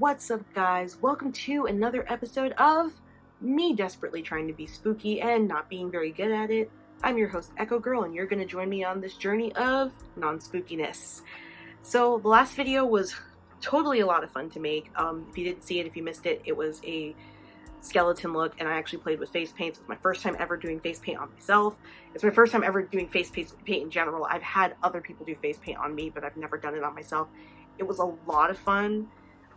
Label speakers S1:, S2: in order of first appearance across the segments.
S1: What's up, guys? Welcome to another episode of me desperately trying to be spooky and not being very good at it. I'm your host, Echo Girl, and you're going to join me on this journey of non-spookiness. So the last video was totally a lot of fun to make. If you didn't see it, if you missed it, it was a skeleton look, and I actually played with face paints. It was my first time ever doing face paint on myself. It's my first time ever doing face paint in general. I've had other people do face paint on me, but I've never done it on myself. It was a lot of fun.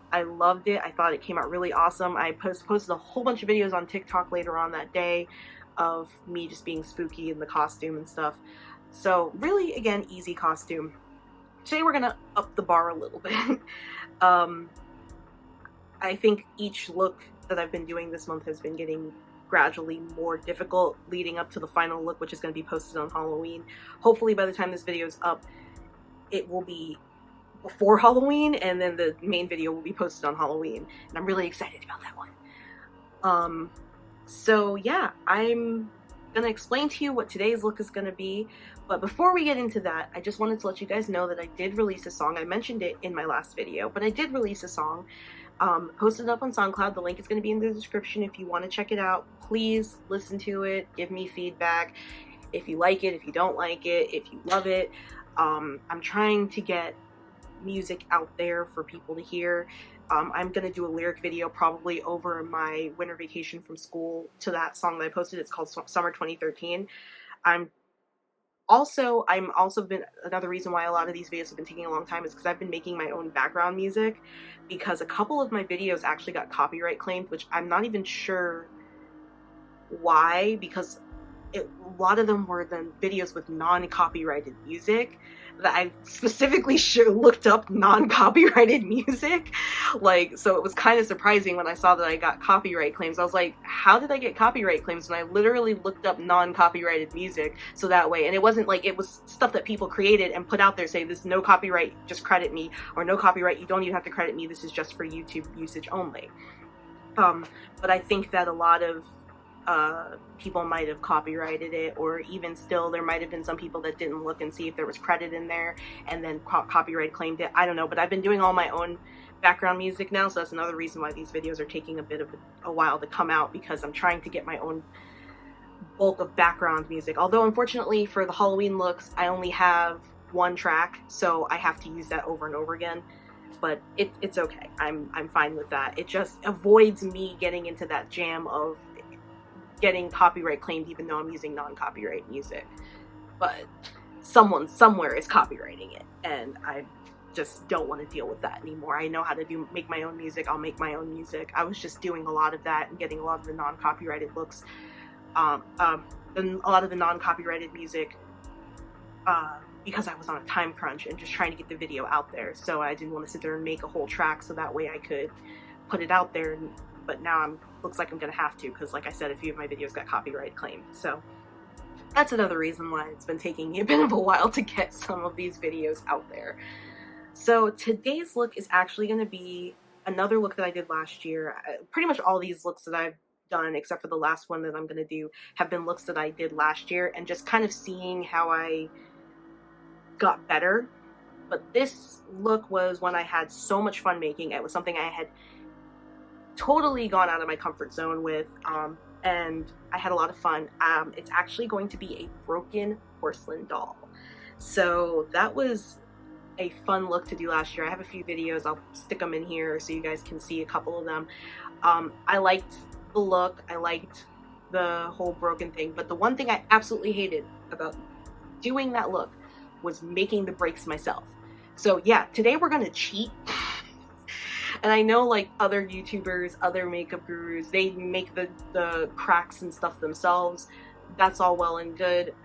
S1: I loved it. I thought it came out really awesome. I posted a whole bunch of videos on TikTok later on that day of me just being spooky in the costume and stuff. So really, again, easy costume. Today we're gonna up the bar a little bit. I think each look that I've been doing this month has been getting gradually more difficult leading up to the final look, which is going to be posted on Halloween. Hopefully by the time this video is up, it will be before Halloween, and then the main video will be posted on Halloween, and I'm really excited about that one. So yeah, I'm gonna explain to you what today's look is gonna be, but before we get into that, I just wanted to let you guys know that I did release a song. I mentioned it in my last video, but I did release a song, posted up on SoundCloud. The link is going to be in the description if you want to check it out. Please listen to it, give me feedback if you like it, if you don't like it, if you love it. I'm trying to get music out there for people to hear. I'm going to do a lyric video probably over my winter vacation from school to that song that I posted. It's called Summer 2013. Another reason why a lot of these videos have been taking a long time is because I've been making my own background music, because a couple of my videos actually got copyright claimed, which I'm not even sure why, because a lot of them were the videos with non-copyrighted music that I specifically looked up non-copyrighted music. So it was kind of surprising when I saw that I got copyright claims. I was like, how did I get copyright claims? And I literally looked up non-copyrighted music, so that way, and it wasn't like it was stuff that people created and put out there, say this no copyright, just credit me, or no copyright, you don't even have to credit me, this is just for YouTube usage only. But I think that a lot of people might have copyrighted it, or even still there might have been some people that didn't look and see if there was credit in there and then copyright claimed it. I don't know, but I've been doing all my own background music now, so that's another reason why these videos are taking a bit of a while to come out, because I'm trying to get my own bulk of background music. Although unfortunately for the Halloween looks I only have one track, so I have to use that over and over again, but it's okay. I'm fine with that. It just avoids me getting into that jam of getting copyright claimed even though I'm using non-copyright music. But someone somewhere is copywriting it, and I just don't want to deal with that anymore. I know how to make my own music. I'll make my own music. I was just doing a lot of that and getting a lot of the non-copyrighted looks, a lot of the non-copyrighted music, because I was on a time crunch and just trying to get the video out there. So I didn't want to sit there and make a whole track so that way I could put it out there. But now looks like I'm gonna have to, because like I said, a few of my videos got copyright claimed. So that's another reason why it's been taking me a bit of a while to get some of these videos out there. So today's look is actually gonna be another look that I did last year. Pretty much all these looks that I've done, except for the last one that I'm gonna do, have been looks that I did last year, and just kind of seeing how I got better. But this look was one I had so much fun making. It was something I had totally gone out of my comfort zone with, and I had a lot of fun. It's actually going to be a broken porcelain doll. So that was a fun look to do last year. I have a few videos, I'll stick them in here so you guys can see a couple of them. I liked the look, I liked the whole broken thing, but the one thing I absolutely hated about doing that look was making the breaks myself. So yeah, today we're gonna cheat. And I know, like, other YouTubers, other makeup gurus, they make the cracks and stuff themselves. That's all well and good.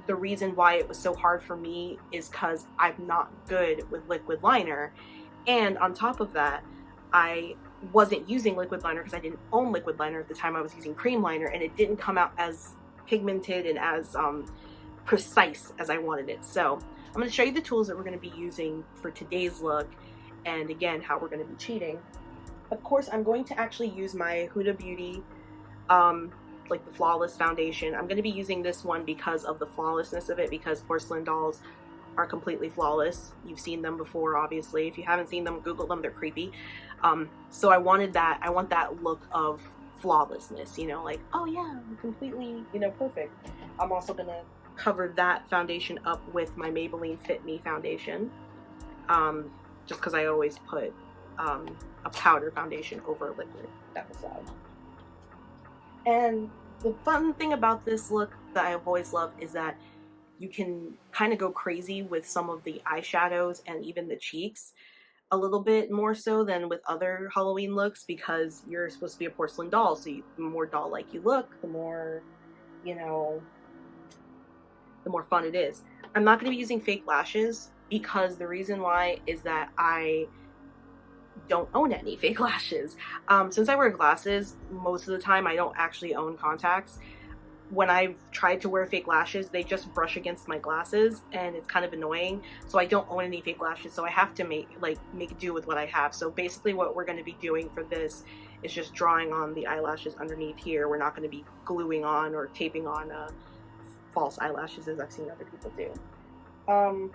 S1: The reason why it was so hard for me is because I'm not good with liquid liner. And on top of that, I wasn't using liquid liner because I didn't own liquid liner at the time. I was using cream liner, and it didn't come out as pigmented and as precise as I wanted it. So I'm going to show you the tools that we're going to be using for today's look, and again, how we're going to be cheating. Of course, I'm going to actually use my Huda Beauty, like the Flawless foundation. I'm going to be using this one because of the flawlessness of it, because porcelain dolls are completely flawless. You've seen them before, obviously. If you haven't seen them, Google them, they're creepy. So I want that look of flawlessness, you know, like, oh yeah, I'm completely, you know, perfect. I'm also gonna cover that foundation up with my Maybelline Fit Me foundation, just because I always put a powder foundation over a liquid episode. And the fun thing about this look that I've always loved is that you can kind of go crazy with some of the eyeshadows and even the cheeks a little bit more so than with other Halloween looks, because you're supposed to be a porcelain doll, so the more doll-like you look, the more, you know, the more fun it is. I'm not going to be using fake lashes, because the reason why is that I don't own any fake lashes. Since I wear glasses most of the time, I don't actually own contacts. When I've tried to wear fake lashes, they just brush against my glasses, and it's kind of annoying. So I don't own any fake lashes, so I have to make do with what I have. So basically what we're going to be doing for this is just drawing on the eyelashes underneath here. We're not going to be gluing on or taping on false eyelashes as I've seen other people do.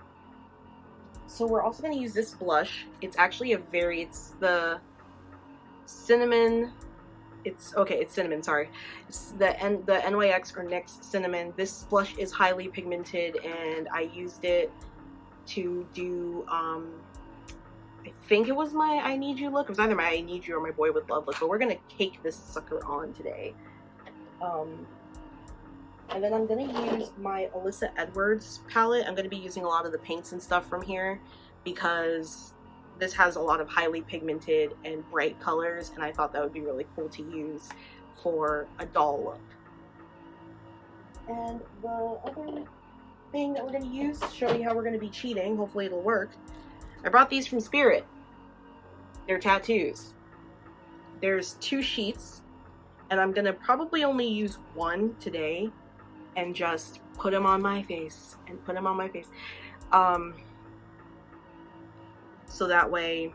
S1: So we're also going to use this blush. It's actually it's the cinnamon. It's cinnamon, sorry. It's the NYX or NYX Cinnamon. This blush is highly pigmented, and I used it to do, I think it was my I Need You look. It was either my I Need You or my Boy With Love look, but we're going to cake this sucker on today. And then I'm going to use my Alyssa Edwards palette. I'm going to be using a lot of the paints and stuff from here, because this has a lot of highly pigmented and bright colors, and I thought that would be really cool to use for a doll look. And the other thing that we're going to use to show you how we're going to be cheating, hopefully it'll work, I brought these from Spirit. They're tattoos. There's 2 sheets, and I'm going to probably only use one today and just put them on my face and put them on my face. So that way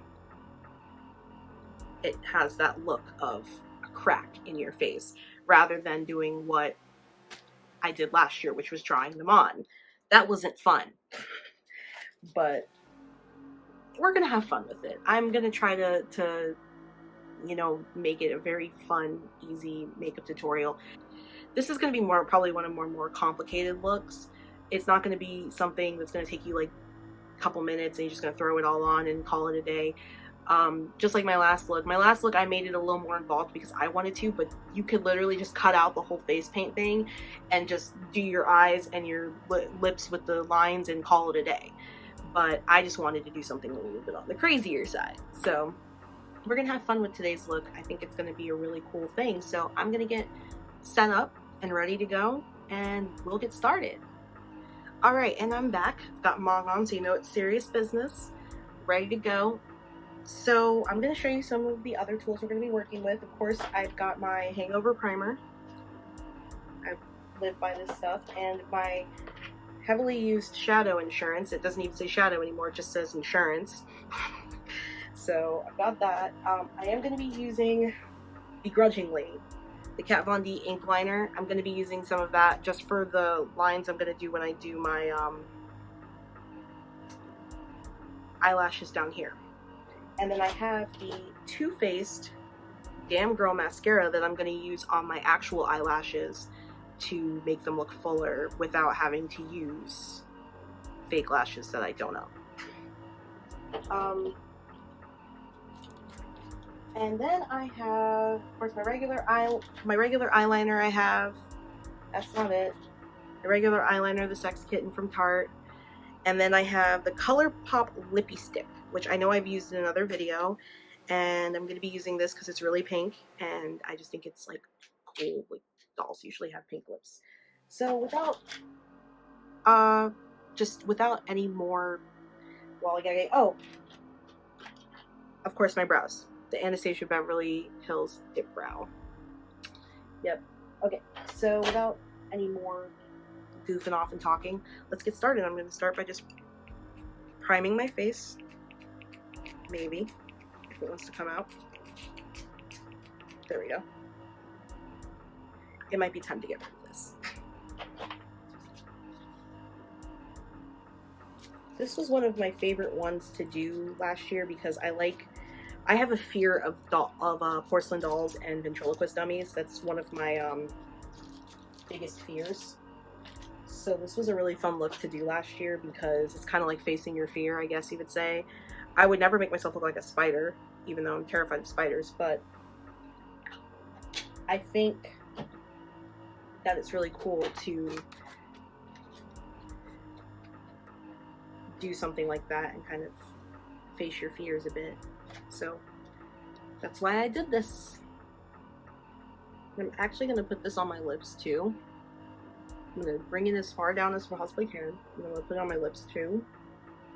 S1: it has that look of a crack in your face, rather than doing what I did last year, which was drawing them on. That wasn't fun, but we're gonna have fun with it. I'm gonna try to you know, make it a very fun, easy makeup tutorial. This is gonna be probably one of more complicated looks. It's not gonna be something that's gonna take you like couple minutes and you're just gonna throw it all on and call it a day. Just like my last look. My last look, I made it a little more involved because I wanted to, but you could literally just cut out the whole face paint thing and just do your eyes and your lips with the lines and call it a day. But I just wanted to do something a little bit on the crazier side. So we're gonna have fun with today's look. I think it's gonna be a really cool thing. So I'm gonna get set up and ready to go, and we'll get started. Alright, and I'm back. Got Mog on, so you know it's serious business. Ready to go. So I'm going to show you some of the other tools we're going to be working with. Of course, I've got my Hangover Primer. I live by this stuff. And my heavily used Shadow Insurance. It doesn't even say Shadow anymore, it just says Insurance. So I've got that. I am going to be using, begrudgingly, the Kat Von D ink liner. I'm going to be using some of that just for the lines I'm going to do when I do my eyelashes down here. And then I have the Too Faced Damn Girl mascara that I'm going to use on my actual eyelashes to make them look fuller without having to use fake lashes that I don't own. And then I have, of course, my regular eyeliner I have. That's not it. The regular eyeliner, the Sex Kitten from Tarte. And then I have the ColourPop Lippy Stick, which I know I've used in another video. And I'm going to be using this because it's really pink. And I just think it's, like, cool. Like, dolls usually have pink lips. So without any more, of course, my brows. The Anastasia Beverly Hills Dip Brow. Yep. Okay, so without any more goofing off and talking, let's get started. I'm going to start by just priming my face. Maybe, if it wants to come out. There we go. It might be time to get rid of this. This was one of my favorite ones to do last year because I have a fear of porcelain dolls and ventriloquist dummies. That's one of my biggest fears. So this was a really fun look to do last year because it's kind of like facing your fear, I guess you would say. I would never make myself look like a spider, even though I'm terrified of spiders, but I think that it's really cool to do something like that and kind of face your fears a bit. So that's why I did this. I'm actually going to put this on my lips too. I'm going to bring it as far down as I possibly can. I'm going to put it on my lips too,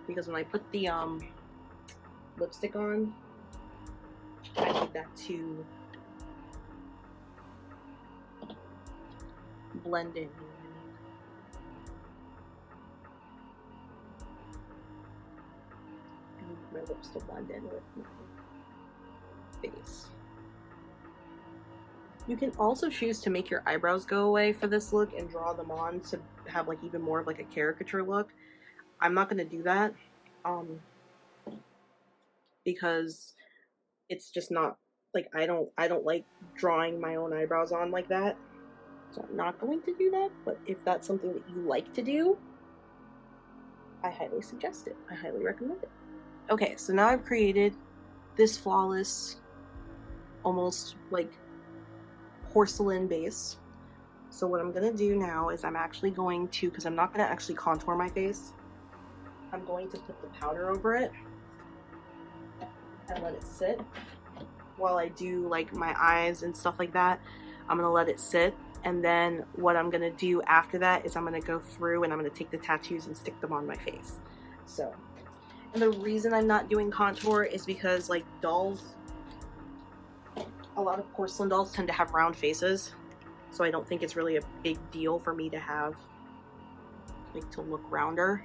S1: because when I put the lipstick on, I need that to blend in. I need my lips to blend in with my face. You can also choose to make your eyebrows go away for this look and draw them on to have like even more of like a caricature look. I'm not going to do that because it's just not like I don't like drawing my own eyebrows on like that. So I'm not going to do that, but if that's something that you like to do, I highly suggest it. I highly recommend it. Okay, so now I've created this flawless, almost like porcelain base. So what I'm gonna do now is I'm actually going to, because I'm not gonna actually contour my face, I'm going to put the powder over it and let it sit. While I do like my eyes and stuff like that, I'm gonna let it sit, and then what I'm gonna do after that is I'm gonna go through and I'm gonna take the tattoos and stick them on my face. So, and the reason I'm not doing contour is because like dolls, a lot of porcelain dolls tend to have round faces, so I don't think it's really a big deal for me to have like to look rounder.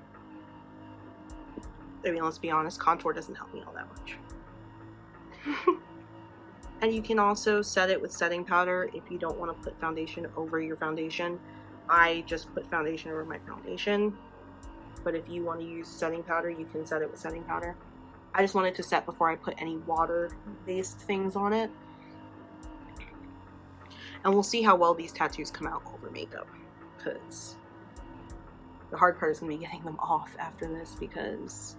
S1: I mean, let's be honest, contour doesn't help me all that much. And you can also set it with setting powder if you don't want to put foundation over your foundation. I just put foundation over my foundation, but if you want to use setting powder, you can set it with setting powder. I just wanted to set before I put any water-based things on it. And we'll see how well these tattoos come out over makeup, because the hard part is going to be getting them off after this, because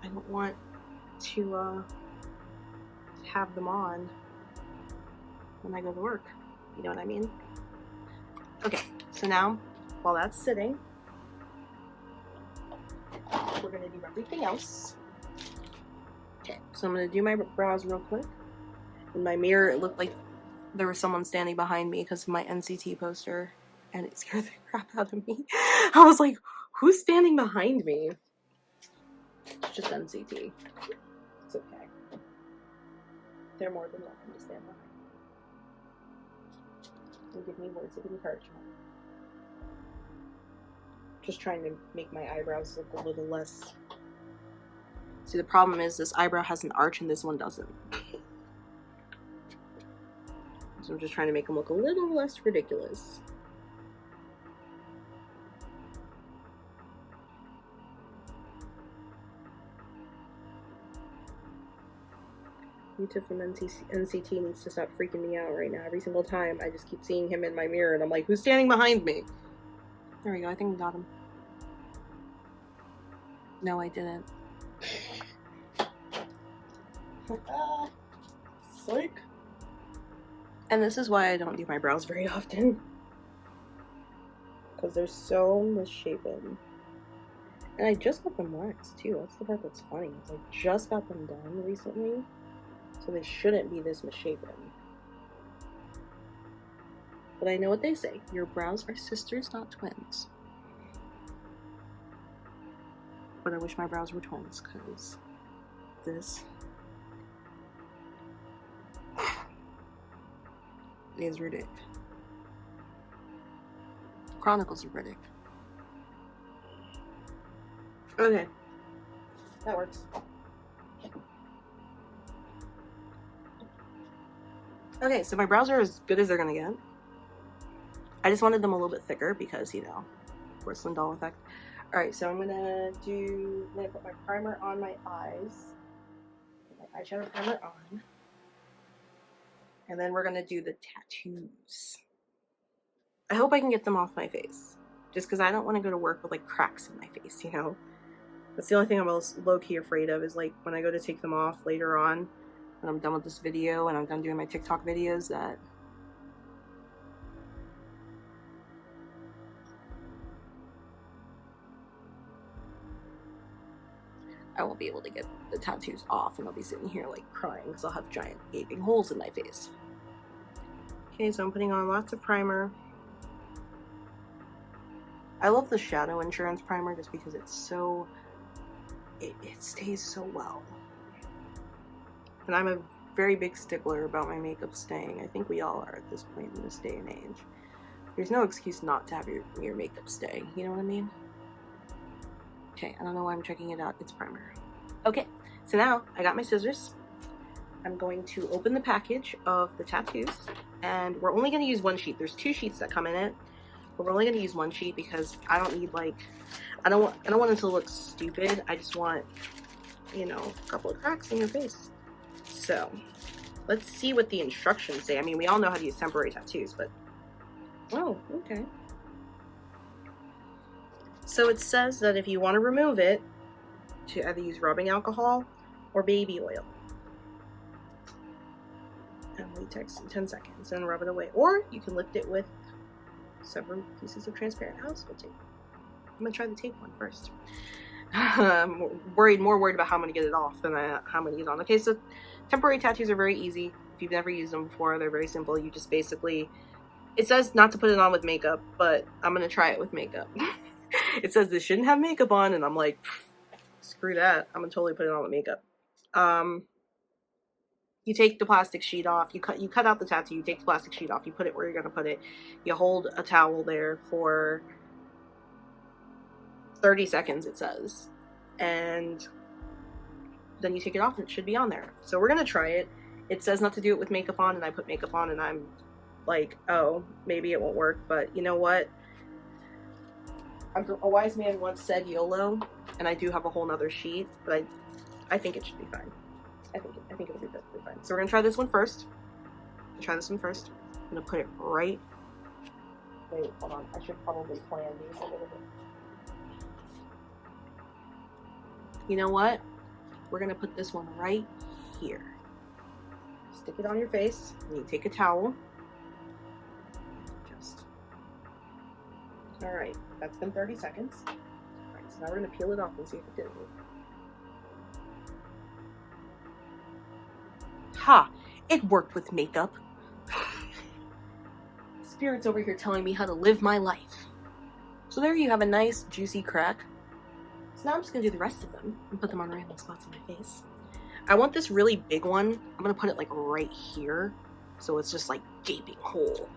S1: I don't want to have them on when I go to work. You know what I mean? Okay, so now, while that's sitting, we're going to do everything else. Okay, so I'm going to do my brows real quick. In my mirror, it looked like there was someone standing behind me because of my NCT poster, and it scared the crap out of me. I was like, who's standing behind me? It's just NCT. It's okay. They're more than welcome to stand behind me and give me words of encouragement. Just trying to make my eyebrows look a little less. See, the problem is this eyebrow has an arch and this one doesn't. So I'm just trying to make them look a little less ridiculous. Yuta from NCT needs to stop freaking me out right now. Every single time, I just keep seeing him in my mirror, and I'm like, who's standing behind me? There we go, I think we got him. No, I didn't. Psych. And this is why I don't do my brows very often. Because they're so misshapen. And I just got them waxed, too. That's the part that's funny. I just got them done recently. So they shouldn't be this misshapen. But I know what they say. Your brows are sisters, not twins. But I wish my brows were twins, because this is ridiculous. Chronicles of Riddick. Okay. That works. Okay, so my brows are as good as they're gonna get. I just wanted them a little bit thicker because, you know, porcelain doll effect. Alright, so I'm gonna put my primer on my eyes. Put my eyeshadow primer on. And then we're gonna do the tattoos. I hope I can get them off my face. Just because I don't want to go to work with like cracks in my face, you know? That's the only thing I'm most low-key afraid of, is like when I go to take them off later on, when I'm done with this video and I'm done doing my TikTok videos, that I won't be able to get the tattoos off, and I'll be sitting here like crying because I'll have giant gaping holes in my face. Okay, so I'm putting on lots of primer. I love the Shadow Insurance primer just because it's so, it stays so well. And I'm a very big stickler about my makeup staying. I think we all are at this point in this day and age. There's no excuse not to have your makeup stay, you know what I mean? Okay, I don't know why I'm checking it out. It's primer. Okay, so now I got my scissors. I'm going to open the package of the tattoos, and we're only going to use one sheet. There's 2 sheets that come in it, but we're only going to use one sheet because I don't need like, I don't want it to look stupid. I just want, you know, a couple of cracks in your face. So let's see what the instructions say. I mean, we all know how to use temporary tattoos, but oh, okay. So it says that if you want to remove it, to either use rubbing alcohol or baby oil. And latex in 10 seconds and rub it away. Or you can lift it with several pieces of transparent household tape. I'm gonna try the tape one first. I'm more worried about how I'm gonna get it off than how I'm gonna get it on. Okay, so temporary tattoos are very easy. If you've never used them before, they're very simple. You just basically, it says not to put it on with makeup, but I'm gonna try it with makeup. It says this shouldn't have makeup on, and I'm like, screw that. I'm gonna totally put it on with makeup. You take the plastic sheet off, you cut out the tattoo, you take the plastic sheet off, you put it where you're gonna put it, you hold a towel there for 30 seconds, it says, and then you take it off and it should be on there. So we're gonna try it. It says not to do it with makeup on, and I put makeup on, and I'm like, oh, maybe it won't work, but you know what? A wise man once said YOLO, and I do have a whole nother sheet, but I think it should be fine. I think it'll be perfectly fine. So we're gonna try this one first. I'm gonna put it right. Wait, hold on. I should probably plan these a little bit. You know what? We're gonna put this one right here. Stick it on your face, and you take a towel. All right, that's been 30 seconds. All right, so now we're gonna peel it off and see if it didn't move. Ha! It worked with makeup. Spirit's over here telling me how to live my life. So there you have a nice juicy crack. So now I'm just gonna do the rest of them and put them on random spots on my face. I want this really big one. I'm gonna put it like right here, so it's just like gaping hole.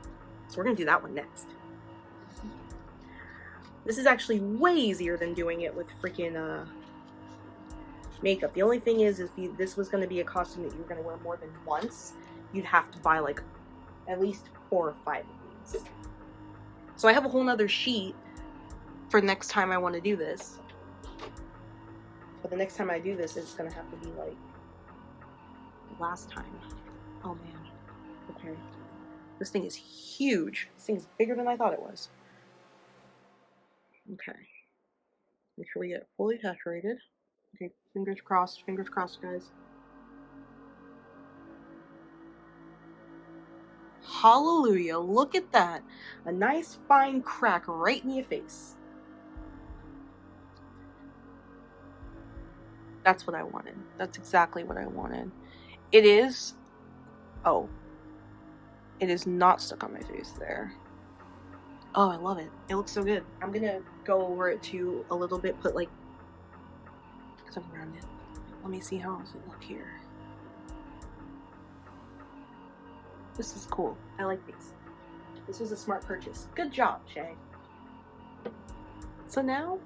S1: So we're gonna do that one next. This is actually way easier than doing it with freaking makeup. The only thing is if this was going to be a costume that you were going to wear more than once, you'd have to buy like at least 4 or 5 of these. So I have a whole nother sheet for next time I want to do this. But the next time I do this, it's going to have to be like last time. Oh man. Okay. This thing is huge. This thing is bigger than I thought it was. Okay. Make sure we get fully saturated. Okay, fingers crossed, guys. Hallelujah, look at that. A nice fine crack right in your face. That's what I wanted. That's exactly what I wanted. It is, oh, it is not stuck on my face there. Oh, I love it. It looks so good. I'm gonna go over it to a little bit, put like something around it. Let me see how does it look here. This is cool. I like these. This was a smart purchase. Good job, Shay. So now,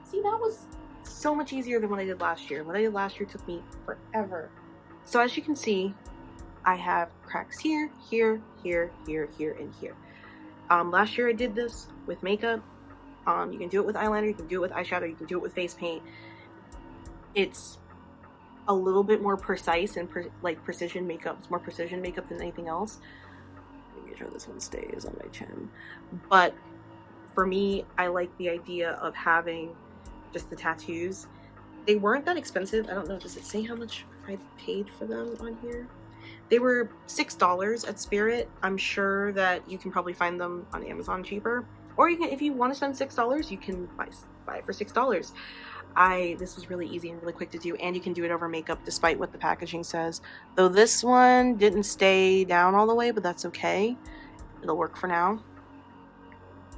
S1: see, that was so much easier than what I did last year. What I did last year took me forever. So as you can see, I have cracks here, here, here, here, here, and here. Last year I did this with makeup. You can do it with eyeliner, you can do it with eyeshadow, you can do it with face paint. It's a little bit more precise and like precision makeup. It's more precision makeup than anything else. Make sure this one stays on my chin. But for me, I like the idea of having just the tattoos. They weren't that expensive. I don't know, does it say how much I paid for them on here? They were $6 at Spirit. I'm sure that you can probably find them on Amazon cheaper. Or you can, if you want to spend $6, you can buy it for $6. This was really easy and really quick to do, and you can do it over makeup despite what the packaging says. Though this one didn't stay down all the way, but that's okay. It'll work for now.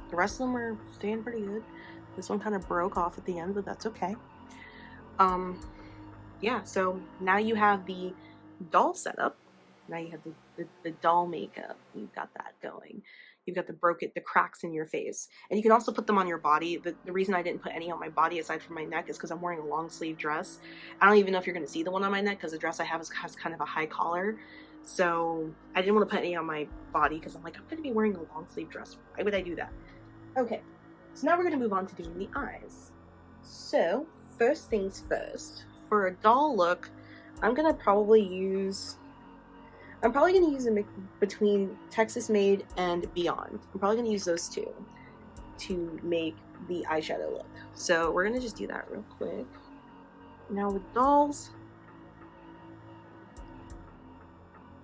S1: The rest of them are staying pretty good. This one kind of broke off at the end, but that's okay. Yeah, so now you have the doll setup. Now you have the doll makeup. You've got that going. You've got the cracks in your face. And you can also put them on your body. The reason I didn't put any on my body aside from my neck is because I'm wearing a long sleeve dress. I don't even know if you're going to see the one on my neck because the dress I have has kind of a high collar. So I didn't want to put any on my body because I'm like, I'm going to be wearing a long sleeve dress. Why would I do that? Okay, so now we're going to move on to doing the eyes. So first things first, for a doll look, I'm probably going to use a mix between Texas Made and Beyond. I'm probably going to use those two to make the eyeshadow look. So we're going to just do that real quick. Now with dolls,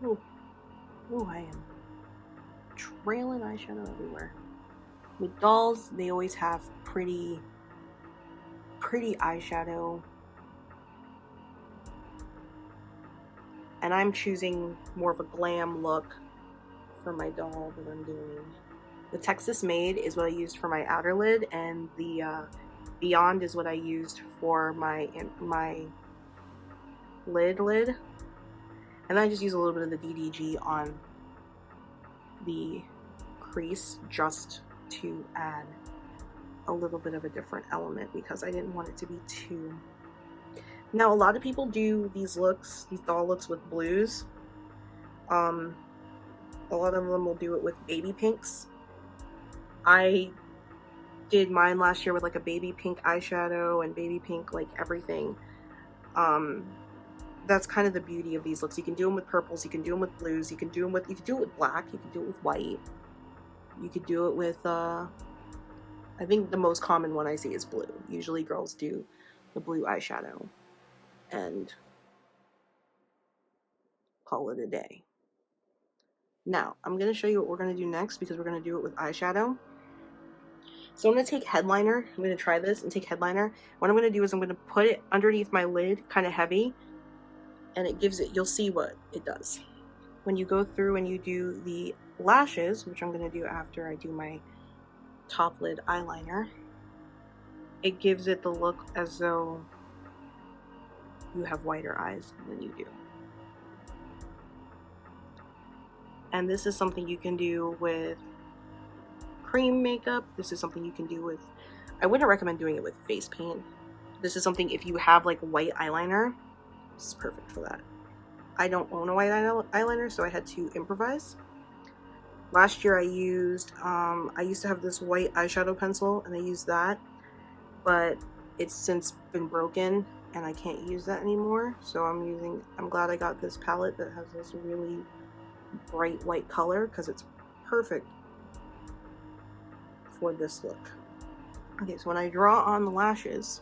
S1: oh, I am trailing eyeshadow everywhere. With dolls, they always have pretty eyeshadow. And I'm choosing more of a glam look for my doll that I'm doing. The Texas Made is what I used for my outer lid, and the Beyond is what I used for my lid. And I just use a little bit of the DDG on the crease just to add a little bit of a different element because I didn't want it to be too... Now, a lot of people do these doll looks with blues. A lot of them will do it with baby pinks. I did mine last year with like a baby pink eyeshadow and baby pink like everything. That's kind of the beauty of these looks. You can do them with purples, you can do them with blues, you can do it with black, you can do it with white. You could do it with, I think the most common one I see is blue. Usually girls do the blue eyeshadow and call it a day. Now, I'm going to show you what we're going to do next because we're going to do it with eyeshadow. So I'm going to take headliner. I'm going to try this and take headliner. What I'm going to do is I'm going to put it underneath my lid, kind of heavy, and it gives it, you'll see what it does. When you go through and you do the lashes, which I'm going to do after I do my top lid eyeliner, it gives it the look as though you have whiter eyes than you do. And this is something you can do with cream makeup. This is something you can do with, I wouldn't recommend doing it with face paint. This is something, if you have like white eyeliner, this is perfect for that. I don't own a white eyeliner, so I had to improvise. Last year I used to have this white eyeshadow pencil, and I used that, but it's since been broken and I can't use that anymore. So I'm glad I got this palette that has this really bright white color because it's perfect for this look. Okay, so when I draw on the lashes,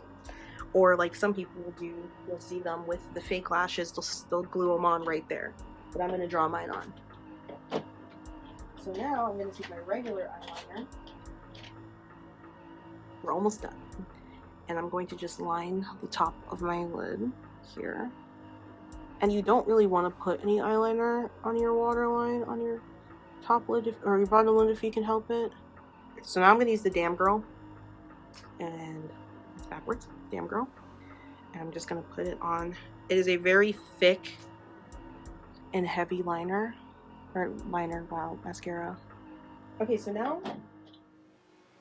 S1: or like some people will do, you'll see them with the fake lashes, they'll glue them on right there. But I'm going to draw mine on. So now I'm going to take my regular eyeliner. We're almost done. And I'm going to just line the top of my lid here. And you don't really want to put any eyeliner on your waterline, on your top lid, or your bottom lid if you can help it. So now I'm going to use the Damn Girl. And it's backwards. Damn Girl. And I'm just going to put it on. It is a very thick and heavy liner. Or liner, wow, mascara. Okay, so now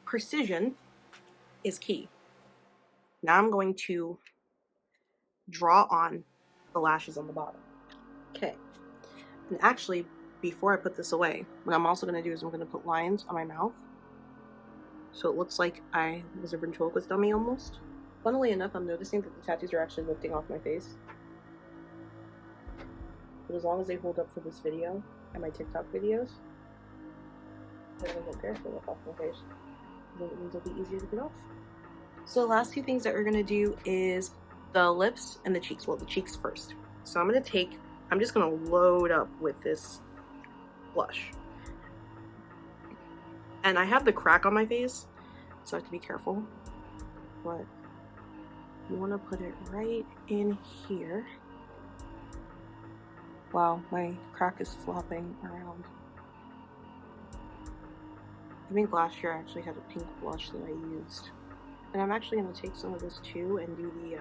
S1: precision is key. Now I'm going to draw on the lashes on the bottom. Okay. And actually, before I put this away, what I'm also going to do is I'm going to put lines on my mouth. So it looks like I was a ventriloquist dummy almost. Funnily enough, I'm noticing that the tattoos are actually lifting off my face. But as long as they hold up for this video and my TikTok videos, I don't care if they lift off my face. Then it means it'll be easier to get off. So the last two things that we're gonna do is the lips and the cheeks. Well, the cheeks first. So I'm just gonna load up with this blush. And I have the crack on my face, so I have to be careful. But you wanna put it right in here. Wow, my crack is flopping around. I think last year I actually had a pink blush that I used. And I'm actually going to take some of this too and do the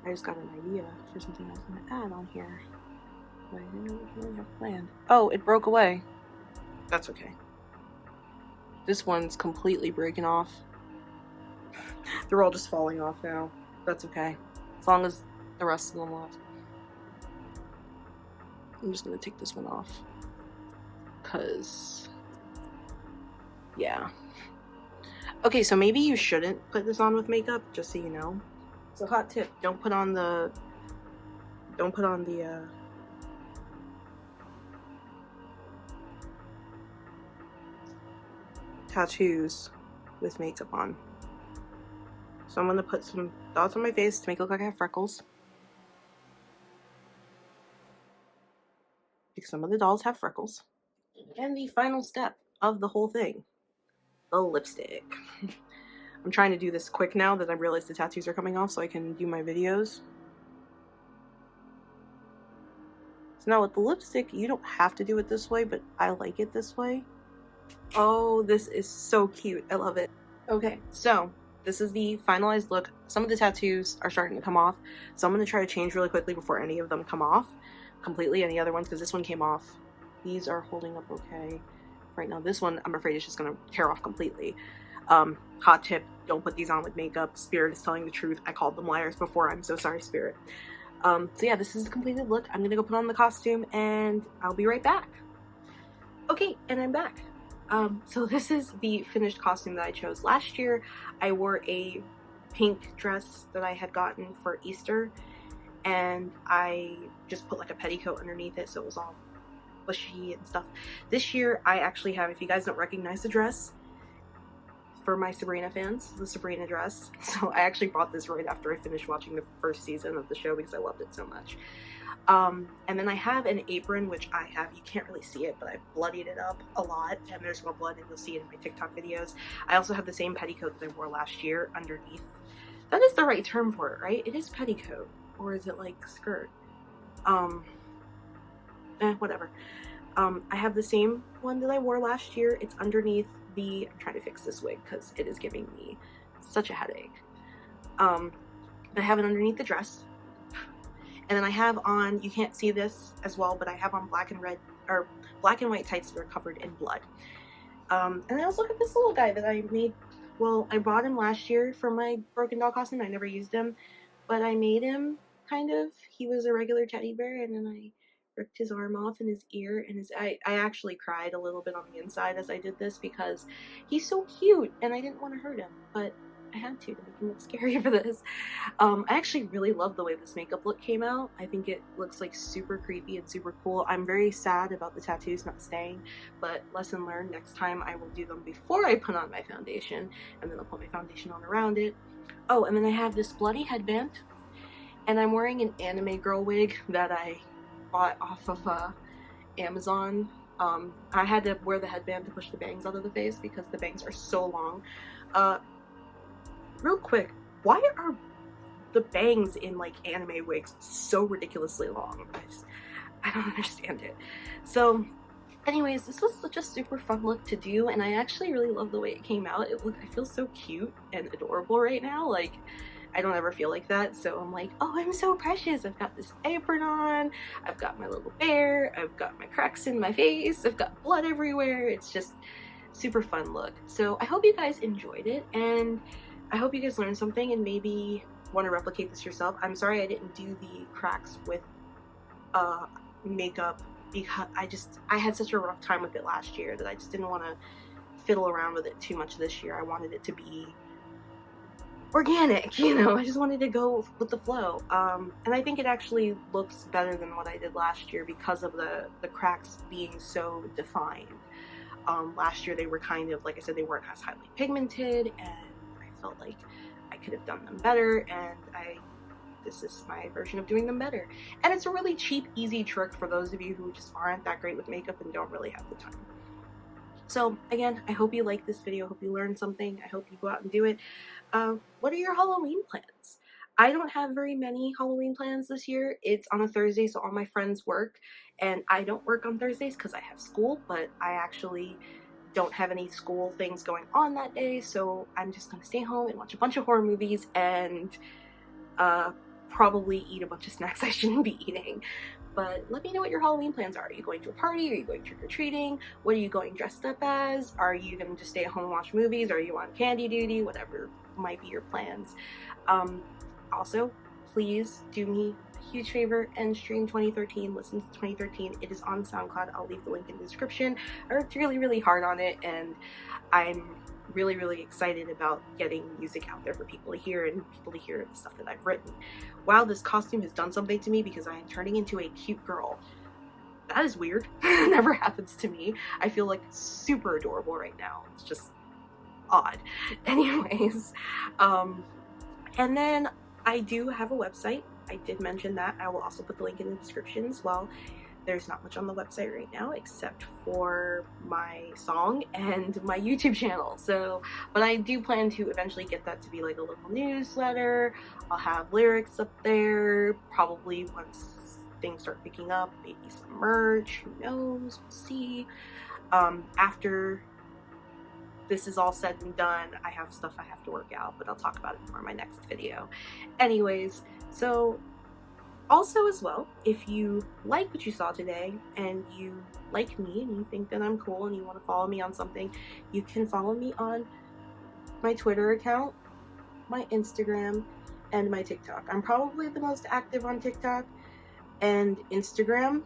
S1: I just got an idea for something I was going to add on here, but I didn't really have planned. Oh, it broke away. That's okay. This one's completely breaking off. They're all just falling off now. That's okay, as long as the rest of them last. I'm just gonna take this one off, cause yeah. Okay, so maybe you shouldn't put this on with makeup, just so you know. So hot tip, don't put on the tattoos with makeup on. So I'm gonna put some dots on my face to make it look like I have freckles, because some of the dolls have freckles. And the final step of the whole thing, the lipstick. I'm trying to do this quick now that I realized the tattoos are coming off so I can do my videos. So now with the lipstick, you don't have to do it this way, but I like it this way. Oh, this is so cute. I love it. Okay, so this is the finalized look. Some of the tattoos are starting to come off, so I'm going to try to change really quickly before any of them come off completely, any other ones, because this one came off. These are holding up okay. Right now, this one, I'm afraid it's just going to tear off completely. Hot tip, don't put these on with makeup. Spirit is telling the truth. I called them liars before. I'm so sorry, Spirit. So yeah, this is the completed look. I'm going to go put on the costume, and I'll be right back. Okay, and I'm back. So this is the finished costume that I chose. Last year, I wore a pink dress that I had gotten for Easter, and I just put like a petticoat underneath it, so it was all bushy and stuff. This year, I actually have, if you guys don't recognize the dress, for my Sabrina fans, the Sabrina dress. So I actually bought this right after I finished watching the first season of the show because I loved it so much. And then I have an apron, which you can't really see it, but I bloodied it up a lot, and there's more blood, and you'll see it in my TikTok videos. I also have the same petticoat that I wore last year underneath. That is the right term for it, right? It is petticoat, or is it like skirt? Whatever. I have the same one that I wore last year. It's underneath I'm trying to fix this wig because it is giving me such a headache. I have it underneath the dress. And then I have on, you can't see this as well, but I have on black and white tights that are covered in blood. And I also have this little guy that I made. Well, I bought him last year for my broken doll costume. I never used him, but I made him kind of. He was a regular teddy bear, and then I ripped his arm off and his ear and I actually cried a little bit on the inside as I did this because he's so cute and I didn't want to hurt him, but I had to make him look scary for this. I actually really love the way this makeup look came out. I think it looks like super creepy and super cool. I'm very sad about the tattoos not staying, but lesson learned, next time I will do them before I put on my foundation, and then I'll put my foundation on around it. Oh, and then I have this bloody headband, and I'm wearing an anime girl wig that I bought off of Amazon. I had to wear the headband to push the bangs out of the face because the bangs are so long. Real quick, why are the bangs in like anime wigs so ridiculously long? I don't understand it. So anyways, this was such a super fun look to do, and I actually really love the way it came out. I feel so cute and adorable right now. Like, I don't ever feel like that, so I'm like, oh, I'm so precious. I've got this apron on, I've got my little bear, I've got my cracks in my face, I've got blood everywhere. It's just super fun look. So I hope you guys enjoyed it, and I hope you guys learned something and maybe want to replicate this yourself. I'm sorry I didn't do the cracks with makeup because I had such a rough time with it last year that I just didn't want to fiddle around with it too much this year. I wanted it to be organic, you know. I just wanted to go with the flow. And I think it actually looks better than what I did last year because of the cracks being so defined. Last year they were kind of, like I said, they weren't as highly pigmented, and I felt like I could have done them better, and this is my version of doing them better. And it's a really cheap, easy trick for those of you who just aren't that great with makeup and don't really have the time. So again, I hope you like this video. I hope you learned something. I hope you go out and do it. What are your Halloween plans? I don't have very many Halloween plans this year. It's on a Thursday, so all my friends work, and I don't work on Thursdays because I have school, but I actually don't have any school things going on that day, so I'm just gonna stay home and watch a bunch of horror movies and probably eat a bunch of snacks I shouldn't be eating. But let me know what your Halloween plans are. Are you going to a party? Are you going trick-or-treating? What are you going dressed up as? Are you going to just stay at home and watch movies? Are you on candy duty? Whatever might be your plans. Also, please do me a huge favor and stream 2013. Listen to 2013. It is on SoundCloud. I'll leave the link in the description. I worked really, really hard on it, and I'm really, really excited about getting music out there for people to hear and people to hear the stuff that I've written. Wow, this costume has done something to me because I am turning into a cute girl. That is weird. It never happens to me. I feel like super adorable right now. It's just odd. Anyways, and then I do have a website. I did mention that. I will also put the link in the description as well. There's not much on the website right now except for my song and my YouTube channel. So, but I do plan to eventually get that to be like a little newsletter. I'll have lyrics up there, probably once things start picking up, maybe some merch, who knows, we'll see. After this is all said and done, I have stuff I have to work out, but I'll talk about it more in my next video. Anyways, so also as well, if you like what you saw today and you like me and you think that I'm cool and you want to follow me on something, you can follow me on my Twitter account, my Instagram, and my TikTok. I'm probably the most active on TikTok and Instagram,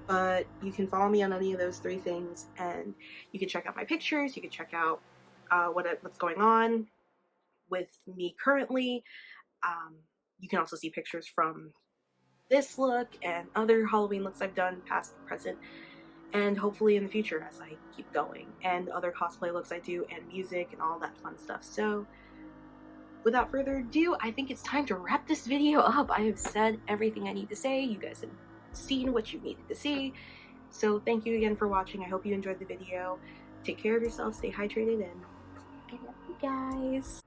S1: but you can follow me on any of those three things, and you can check out my pictures, you can check out what's going on with me currently. You can also see pictures from this look and other Halloween looks I've done, past, present, and hopefully in the future as I keep going, and other cosplay looks I do, and music and all that fun stuff. So without further ado, I think it's time to wrap this video up. I have said everything I need to say. You guys have seen what you needed to see. So thank you again for watching. I hope you enjoyed the video. Take care of yourself, stay hydrated, and I love you guys.